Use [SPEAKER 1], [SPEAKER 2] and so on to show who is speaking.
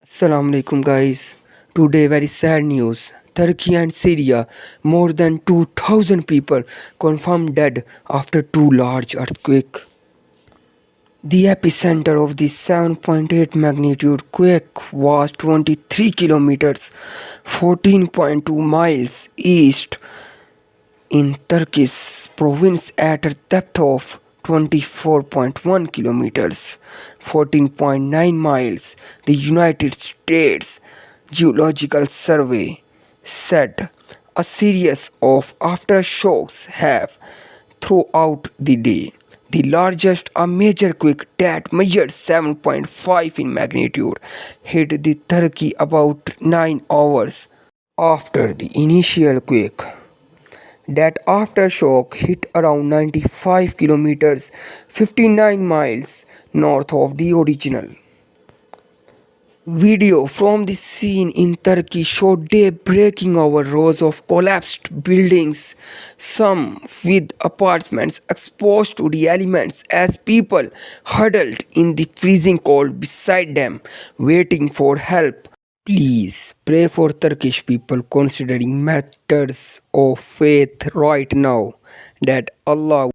[SPEAKER 1] Assalamu alaikum guys. Today very sad news. Turkey and Syria, more than 2000 people confirmed dead after two large earthquake. The epicenter of the 7.8 magnitude quake was 23 kilometers, 14.2 miles east in Turkish province at a depth of 24.1 kilometers, 14.9 miles. The United States Geological Survey said a series of aftershocks have throughout the day. The largest, a major quake that measured 7.5 in magnitude, hit the Turkey about 9 hours after the initial quake. That aftershock hit around 95 kilometers, 59 miles north of the original. Video from the scene in Turkey showed day breaking over rows of collapsed buildings, some with apartments exposed to the elements as people huddled in the freezing cold beside them, waiting for help. Please pray for Turkish people considering matters of faith right now that Allah